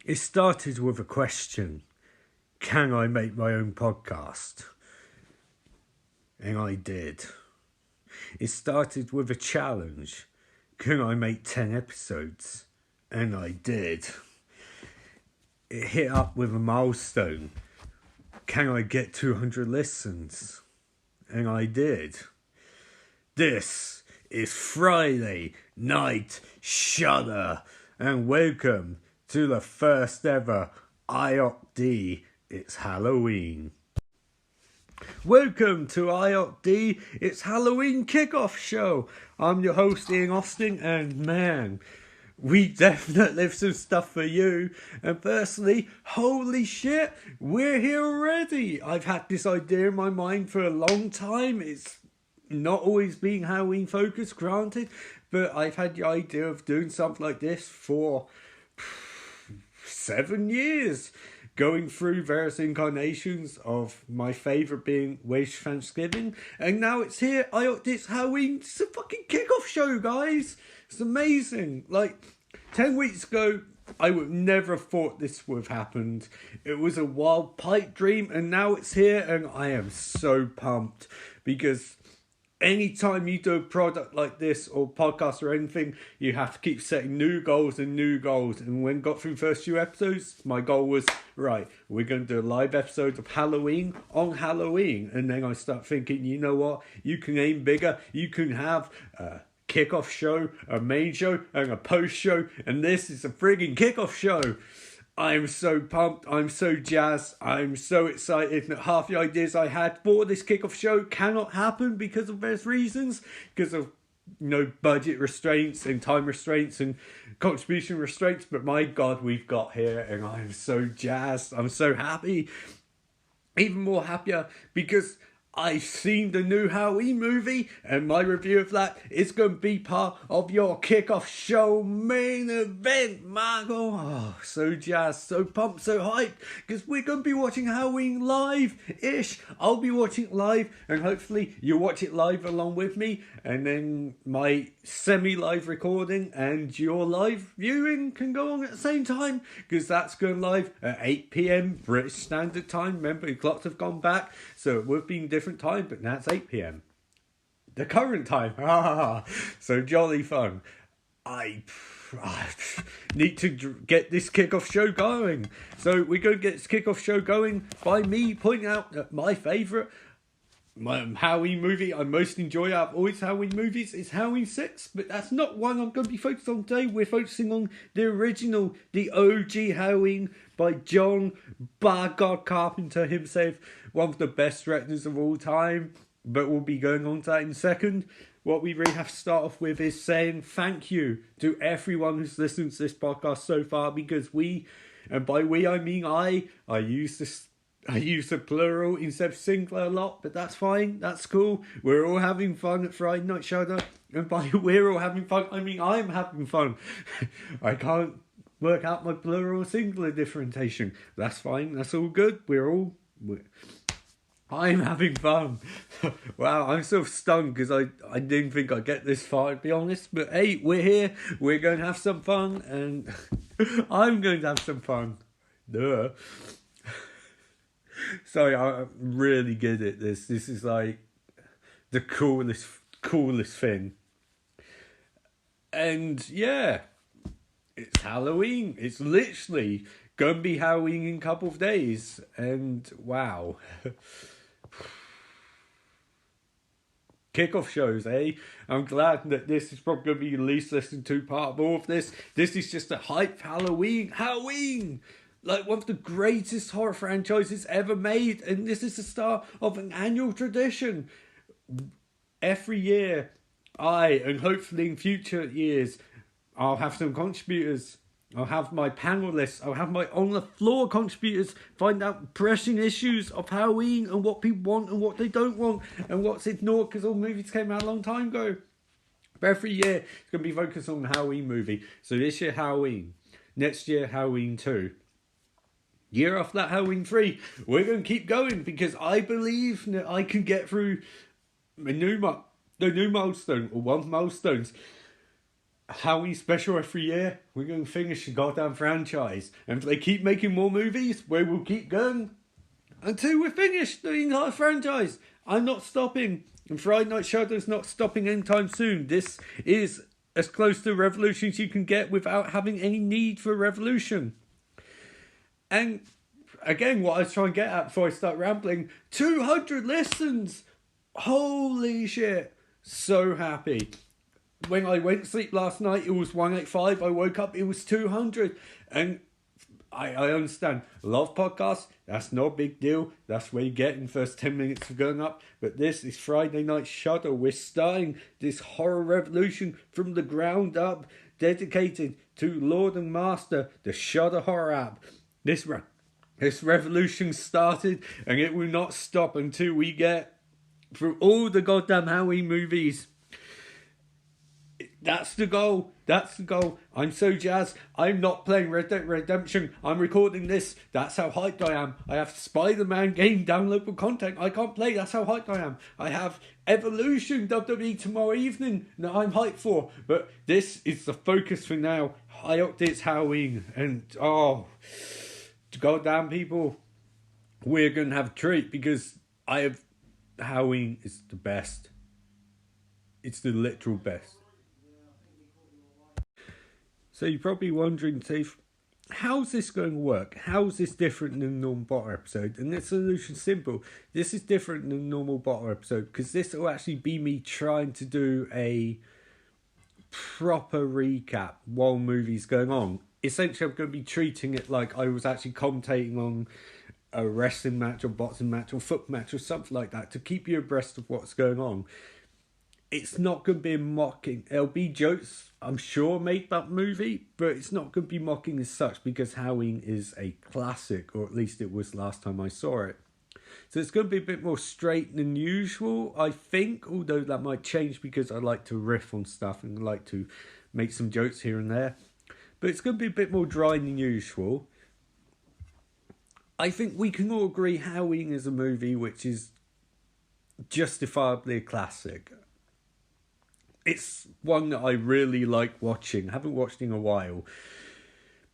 It started with a question. Can I make my own podcast? And I did. It started with a challenge. Can I make 10 episodes? And I did. It hit up with a milestone. Can I get 200 listens? And I did. This is Friday Night Shudder, and welcome to the first ever Aye Och Dee. It's Halloween. Welcome to Aye Och Dee. It's Halloween kickoff show. I'm your host Ian Austin, and man, we definitely have some stuff for you. And firstly, holy shit, we're here already. I've had this idea in my mind for a long time. It's not always being Halloween focused, granted, but I've had the idea of doing something like this for 7 years, going through various incarnations of my favourite being Wish Thanksgiving, and now it's here. It's Halloween. It's a fucking kickoff show, guys. It's amazing. Like 10 weeks ago, I would never have thought this would have happened. It was a wild pipe dream, and now it's here, and I am so pumped because anytime you do a product like this or podcast or anything, you have to keep setting new goals and new goals. And when I got through the first few episodes, my goal was, right, we're going to do a live episode of Halloween on Halloween. And then I start thinking, you know what? You can aim bigger. You can have a kickoff show, a main show, and a post show. And this is a frigging kickoff show. I'm so pumped, I'm so jazzed, I'm so excited that half the ideas I had for this kickoff show cannot happen because of various reasons, because of budget restraints and time restraints and contribution restraints, but my God, we've got here and I'm so jazzed, I'm so happy, even more happier because I've seen the new Halloween movie, and my review of that is going to be part of your kickoff show main event, Margot. Oh, so jazzed, so pumped, so hyped, because we're going to be watching Halloween live-ish. I'll be watching it live, and hopefully you'll watch it live along with me, and then my semi-live recording and your live viewing can go on at the same time, because that's going live at 8 p.m. British Standard Time. Remember, the clocks have gone back, so it would have been different time, but now it's 8 p.m. the current time. So jolly fun. I need to get this kickoff show going, so we're going to get this kickoff show going by me pointing out that my favourite Halloween movie I most enjoy out of all these Halloween movies is Halloween 6, but that's not one I'm going to be focused on today. We're focusing on the original, the OG Halloween by John "By God" Carpenter himself, one of the best directors of all time, but we'll be going on to that in a second. What we really have to start off with is saying thank you to everyone who's listened to this podcast so far, because we, and by we I mean I use the plural instead of singular a lot, but that's fine, that's cool. We're all having fun at Friday Night Shudder, and by we're all having fun, I mean I'm having fun. I can't work out my plural singular differentiation. That's fine, that's all good. I'm having fun. Wow, I'm so stunned because I didn't think I'd get this far, to be honest. But hey, we're here, we're going to have some fun, and I'm going to have some fun. Duh. Sorry, I'm really good at this. This is like the coolest thing. And yeah, it's Halloween. It's literally going to be Halloween in a couple of days. And wow. Kickoff shows, eh? I'm glad that this is probably going to be the least listened to part of all of this. This is just a hype Halloween. Like one of the greatest horror franchises ever made, and this is the start of an annual tradition. Every year, and hopefully in future years, I'll have some contributors. I'll have my panelists. I'll have my on-the-floor contributors find out pressing issues of Halloween and what people want and what they don't want and what's ignored because all movies came out a long time ago. But every year, it's going to be focused on the Halloween movie. So this year, Halloween. Next year, Halloween 2. Year after that, Halloween 3. We're going to keep going because I believe that I can get through the new milestone, or one of the milestones. Halloween special every year. We're going to finish the goddamn franchise. And if they keep making more movies, we will keep going until we're finished the entire franchise. I'm not stopping. And Friday Night Shudder's not stopping anytime soon. This is as close to revolution as you can get without having any need for revolution. And again, what I was trying to get at before I start rambling, 200 listens! Holy shit. So happy. When I went to sleep last night, it was 185. I woke up, it was 200. And I understand. A lot of podcasts, that's not a big deal. That's where you get in the first 10 minutes of going up. But this is Friday Night Shudder. We're starting this horror revolution from the ground up, dedicated to Lord and Master, the Shudder Horror app. This revolution started, and it will not stop until we get through all the goddamn Halloween movies. That's the goal. That's the goal. I'm so jazzed. I'm not playing Red Dead Redemption. I'm recording this. That's how hyped I am. I have Spider-Man game downloadable content I can't play. That's how hyped I am. I have Evolution WWE tomorrow evening that I'm hyped for. But this is the focus for now. Aye Och Dee, it's Halloween. And goddamn people, we're going to have a treat because Halloween is the best. It's the literal best. So you're probably wondering, Steve, how's this going to work? How's this different than a normal bottle episode? And the solution's simple. This is different than a normal bottle episode because this will actually be me trying to do a proper recap while movie's going on. Essentially, I'm going to be treating it like I was actually commentating on a wrestling match or boxing match or football match or something like that to keep you abreast of what's going on. It's not going to be mocking. It'll be jokes, I'm sure, made about the movie, but it's not going to be mocking as such because Halloween is a classic, or at least it was last time I saw it. So it's going to be a bit more straight than usual, I think, although that might change because I like to riff on stuff and like to make some jokes here and there. But it's going to be a bit more dry than usual. I think we can all agree Halloween is a movie which is justifiably a classic. It's one that I really like watching. I haven't watched in a while.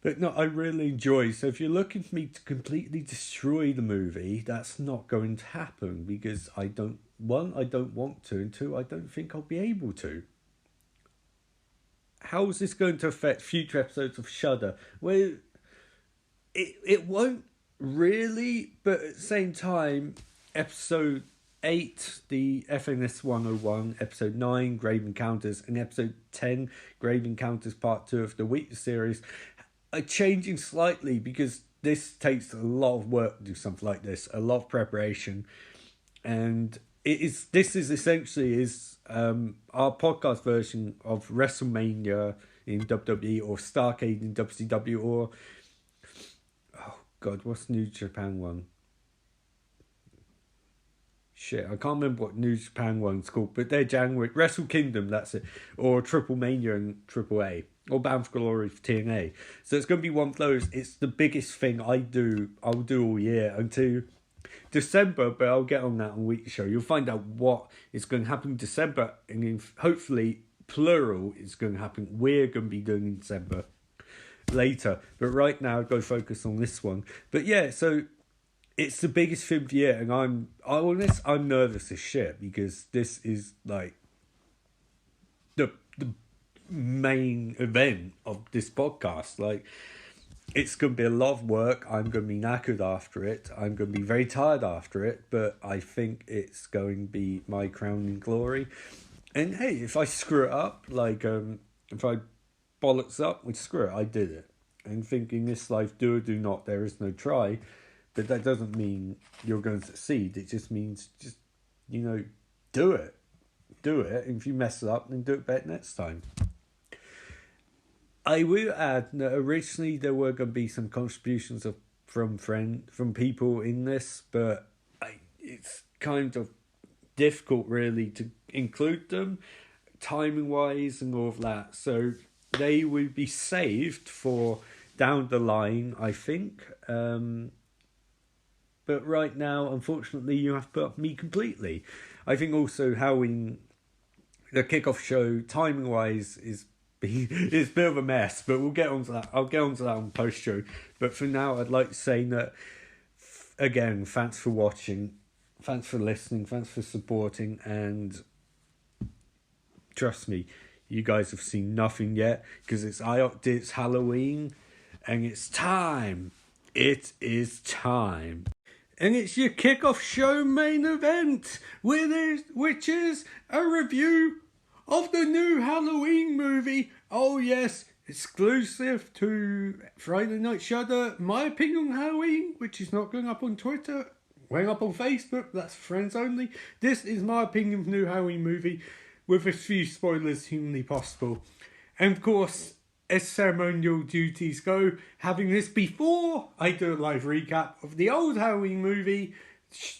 But no, I really enjoy. So if you're looking for me to completely destroy the movie, that's not going to happen. Because I don't want to. And two, I don't think I'll be able to. How is this going to affect future episodes of Shudder? Well, it won't really. But at the same time, episode 8, the FNS 101, episode 9, Grave Encounters, and episode 10, Grave Encounters Part 2 of the Week series are changing slightly because this takes a lot of work to do something like this, a lot of preparation. And this is essentially our podcast version of WrestleMania in WWE or Starrcade in WCW or, oh God, what's the New Japan one? Shit, I can't remember what New Japan one's called, but they're January. Wrestle Kingdom, that's it. Or Triple Mania and Triple A. Or Bound for Glory for TNA. So it's going to be one of those. It's the biggest thing I'll do all year until December, but I'll get on that on Week Show. You'll find out what is going to happen in December, and hopefully, plural, is going to happen. We're going to be doing in December later. But right now, I'll go focus on this one. But yeah, so it's the biggest film of the year, and I'm nervous as shit because this is like the main event of this podcast. Like, it's going to be a lot of work. I'm going to be knackered after it. I'm going to be very tired after it, but I think it's going to be my crowning glory. And hey, if I screw it up, like if I bollocks up, well, screw it, I did it. And thinking this life, do or do not, there is no try. But that doesn't mean you're going to succeed. It just means do it. Do it. And if you mess it up, then do it better next time. I will add that originally there were going to be some contributions from people in this, but it's kind of difficult really to include them timing wise and all of that. So they will be saved for down the line, I think. But right now, unfortunately, you have to put up me completely. I think also Halloween, the kickoff show, timing-wise, is a it's a bit of a mess, but we'll get onto that. I'll get onto that on post show. But for now, I'd like to say that again, thanks for watching, thanks for listening, thanks for supporting, and trust me, you guys have seen nothing yet because it's Aye Och Dee's Halloween, and it's time. It is time. And it's your kickoff show main event, which is a review of the new Halloween movie. Oh yes, exclusive to Friday Night Shudder. My opinion on Halloween, which is not going up on Twitter, going up on Facebook, that's friends only. This is my opinion of the new Halloween movie, with as few spoilers humanly possible. And of course, as ceremonial duties go, having this before I do a live recap of the old Halloween movie,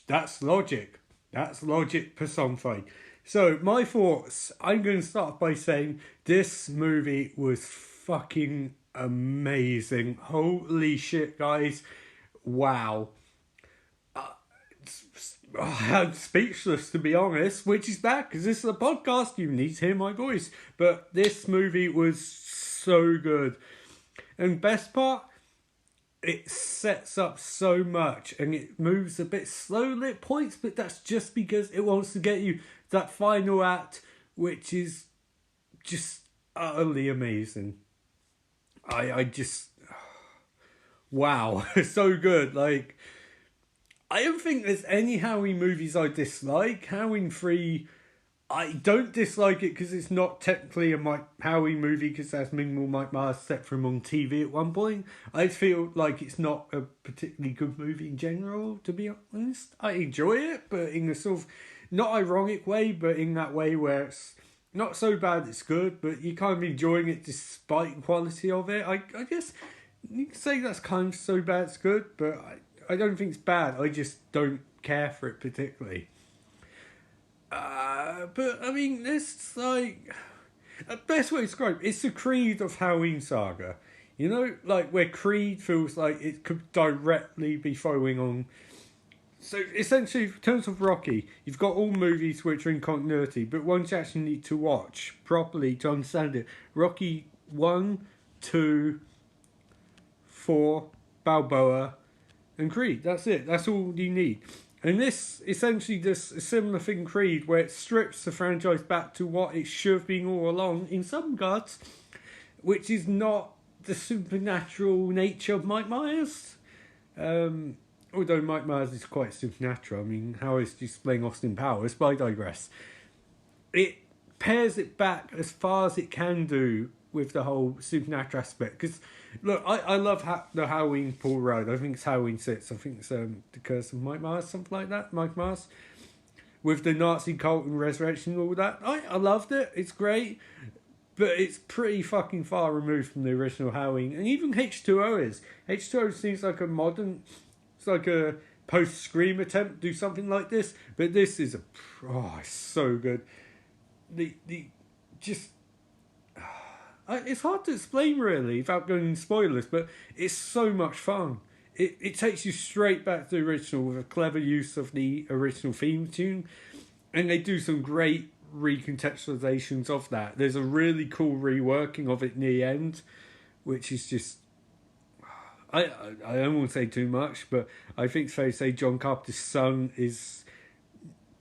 that's logic. That's logic personified. So, my thoughts. I'm going to start by saying this movie was fucking amazing. Holy shit, guys. Wow. I'm speechless, to be honest, which is bad because this is a podcast. You need to hear my voice. But this movie was so good. And best part, it sets up so much and it moves a bit slowly at points, but that's just because it wants to get you that final act, which is just utterly amazing. I just, wow, so good. Like, I don't think there's any Halloween movies I dislike. Halloween 3, I don't dislike it because it's not technically a Halloween movie because that's minimal Mike Myers set for him on TV at one point. I feel like it's not a particularly good movie in general, to be honest. I enjoy it, but in a sort of not ironic way, but in that way where it's not so bad it's good, but you're kind of enjoying it despite the quality of it. I guess you can say that's kind of so bad it's good, but I don't think it's bad. I just don't care for it particularly. But I mean, this like the best way to describe it, it's the Creed of Halloween saga. You know, like where Creed feels like it could directly be following on. So essentially, in terms of Rocky, you've got all movies which are in continuity, but ones you actually need to watch properly to understand it. Rocky 1, 2, 4, Balboa, and Creed. That's it. That's all you need. And this essentially does a similar thing Creed, where it strips the franchise back to what it should have been all along in some regards, which is not the supernatural nature of Mike Myers. Although Mike Myers is quite supernatural. I mean, how is displaying Austin Powers? But I digress. It pairs it back as far as it can do with the whole supernatural aspect. Because, look, I love the Halloween Paul Rudd. I think it's Halloween 6. I think it's The Curse of Mike Myers, something like that. Mike Myers. With the Nazi cult and resurrection and all that. I loved it. It's great. But it's pretty fucking far removed from the original Halloween. And even H2O is. H2O seems like a modern... It's like a post-Scream attempt to do something like this. But this is it's so good. It's hard to explain really without going into spoilers, but it's so much fun. It takes you straight back to the original with a clever use of the original theme tune, and they do some great recontextualizations of that. There's a really cool reworking of it near the end, which is just... I don't want to say too much, but I think it's fair to say John Carpenter's son is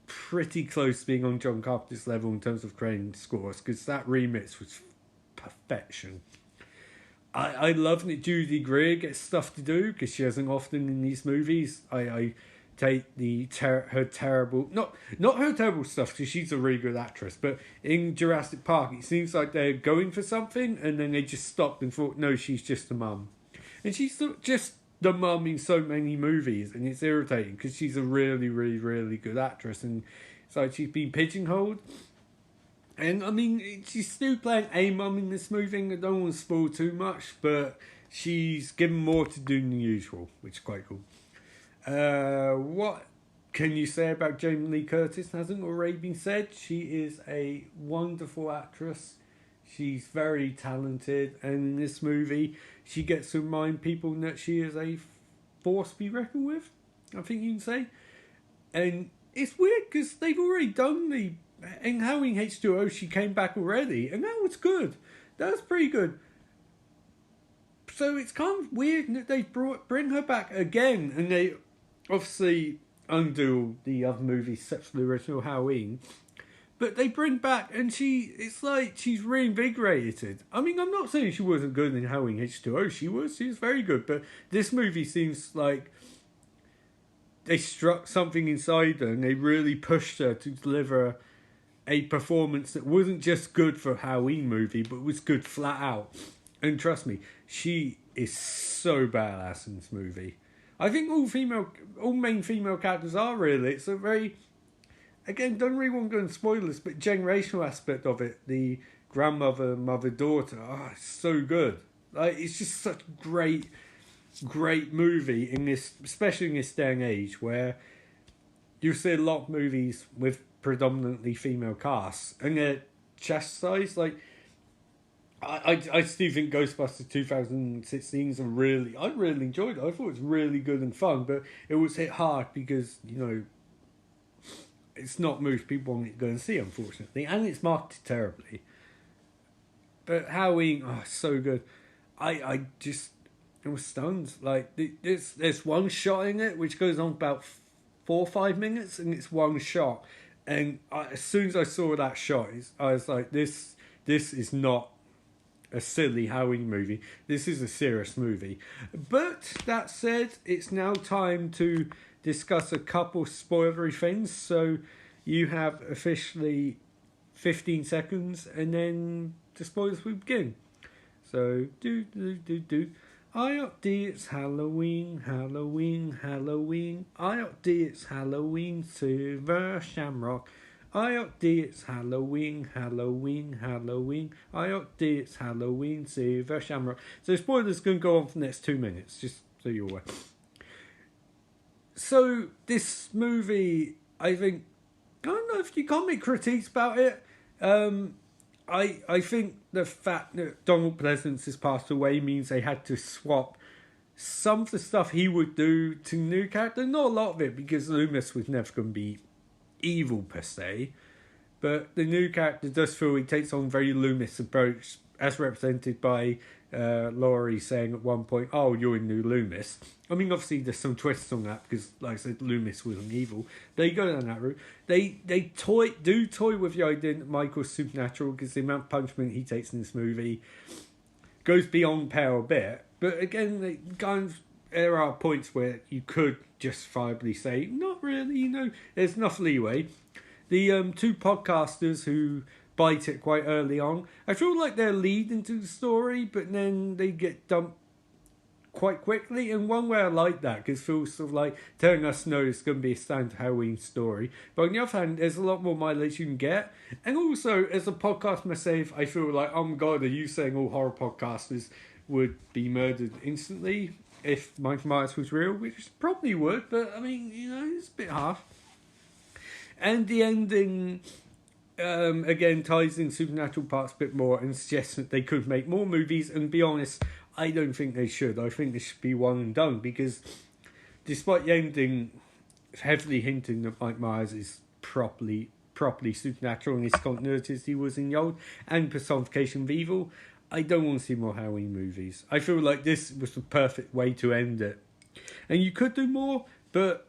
pretty close to being on John Carpenter's level in terms of creating scores, because that remix was perfection. I love that Judy Greer gets stuff to do because she hasn't often in these movies. I take her terrible not her terrible stuff because she's a really good actress, but in Jurassic Park it seems like they're going for something and then they just stopped and thought, no, she's just a mum, and she's just the mum in so many movies, and it's irritating because she's a really really really good actress, and it's like she's been pigeonholed. And I mean, she's still playing a mum in this movie. I don't want to spoil too much, but she's given more to do than usual, which is quite cool. What can you say about Jamie Lee Curtis? Hasn't already been said. She is a wonderful actress. She's very talented, and in this movie, she gets to remind people that she is a force to be reckoned with, I think you can say. And it's weird because they've already done in Halloween H2O, she came back already, and that was good. That's pretty good. So it's kind of weird that they bring her back again, and they obviously undo the other movies, except for the original Halloween. But they bring back, and it's like she's reinvigorated. I mean, I'm not saying she wasn't good in Halloween H2O. She was very good. But this movie seems like they struck something inside her, and they really pushed her to deliver a performance that wasn't just good for a Halloween movie, but was good flat out. And trust me, she is so badass in this movie. I think all main female characters are really. It's a very, again, don't really want to go into spoilers, but generational aspect of it. The grandmother, mother, daughter. Oh, it's so good. Like, it's just such a great movie in this, especially in this day and age where you see a lot of movies with predominantly female casts and their chest size. Like, I still think Ghostbusters 2016 is I really enjoyed it. I thought it was really good and fun, but it was hit hard because, you know, it's not movies people want to go and see, unfortunately, and it's marketed terribly. But Halloween, so good. I was stunned. Like, there's one shot in it which goes on about 4 or 5 minutes, and it's one shot. And as soon as I saw that shot, I was like, this is not a silly Halloween movie. This is a serious movie. But that said, it's now time to discuss a couple spoilery things. So you have officially 15 seconds, and then the spoilers will begin. So do. Aye Och Dee, it's Halloween, Halloween, Halloween. Aye Och Dee, it's Halloween, Silver Shamrock. Aye Och Dee, it's Halloween, Halloween, Halloween. Aye Och Dee, it's Halloween, Silver Shamrock. So spoilers going to go on for the next 2 minutes, just so you're aware. So this movie, I think, I don't know if you can't make critiques about it. I think the fact that Donald Pleasance has passed away means they had to swap some of the stuff he would do to new character. Not a lot of it, because Loomis was never going to be evil per se. But the new character does feel he takes on very Loomis approach, as represented by Laurie saying at one point, "Oh, you're in new Loomis." I mean, obviously there's some twists on that because, like I said, Loomis wasn't evil. They go down that route. They toy with the idea that Michael's supernatural, because the amount of punishment he takes in this movie goes beyond pale a bit. But again, there are points where you could justifiably say, not really, you know, there's enough leeway. The two podcasters who bite it quite early on, I feel like they're leading to the story, but then they get dumped quite quickly. In one way I like that, because it feels sort of like telling us no, it's going to be a standard Halloween story. But on the other hand, there's a lot more mileage you can get. And also, as a podcast myself, I feel like, oh my god, are you saying all horror podcasters would be murdered instantly if Mike Myers was real? Which probably would, but I mean, you know, it's a bit harsh. And the ending again ties in supernatural parts a bit more and suggests that they could make more movies. And to be honest, I don't think they should. I think this should be one and done, because despite the ending heavily hinting that Mike Myers is properly supernatural in his continuity as he was in the old, and personification of evil, I don't want to see more Halloween movies. I feel like this was the perfect way to end it. And you could do more, but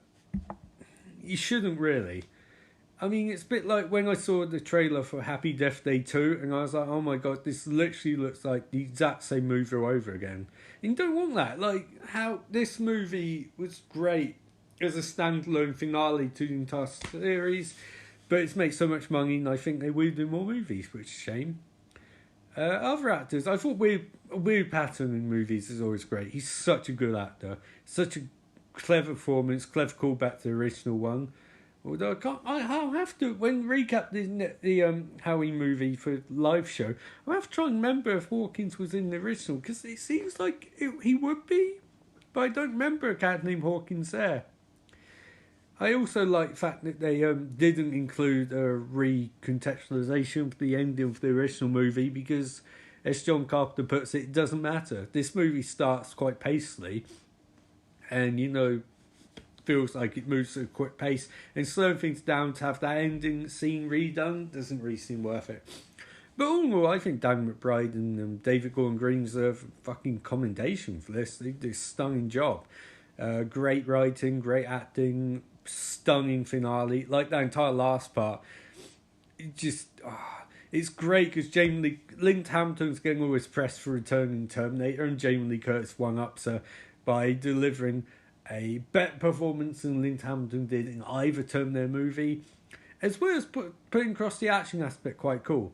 you shouldn't really. I mean, it's a bit like when I saw the trailer for Happy Death Day 2, and I was like, oh my god, this literally looks like the exact same movie over again. And you don't want that. Like, how this movie was great as a standalone finale to the entire series, but it's made so much money, and I think they will do more movies, which is a shame. Other actors, I thought Will Patton in movies is always great. He's such a good actor. Such a clever performance, clever callback to the original one. Although I'll have to, when recap the Halloween movie for live show, I'll have to try and remember if Hawkins was in the original, because it seems like he would be, but I don't remember a cat named Hawkins there. I also like the fact that they didn't include a recontextualization of the ending of the original movie, because, as John Carpenter puts it doesn't matter. This movie starts quite pacefully, and, you know, feels like it moves at a quick pace, and slowing things down to have that ending scene redone doesn't really seem worth it. But all in all, I think Dan McBride and David Gordon Green deserve fucking commendation for this. They did a stunning job. Great writing, great acting, stunning finale. Like that entire last part. It just... it's great because Jamie Lee Hamilton's getting all this press for returning Terminator, and Jamie Lee Curtis one-ups her by delivering a better performance than Lynn Hamilton did in either Terminator movie, as well as putting across the action aspect quite cool.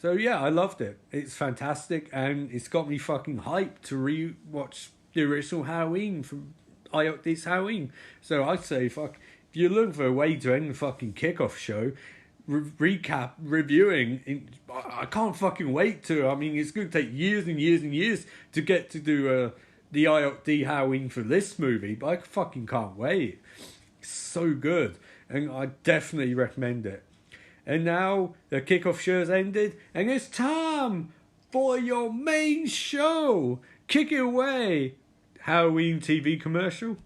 So yeah, I loved it. It's fantastic, and it's got me fucking hyped to re-watch the original Halloween from Aye Och Dee's Halloween. So I'd say, fuck, if you're looking for a way to end the fucking kickoff show, reviewing, I can't fucking wait to. I mean, it's going to take years and years and years to get to do the Aye Och Dee Halloween for this movie, but I fucking can't wait. It's so good, and I definitely recommend it. And now the kickoff show's ended, and it's time for your main show. Kick it away, Halloween TV commercial.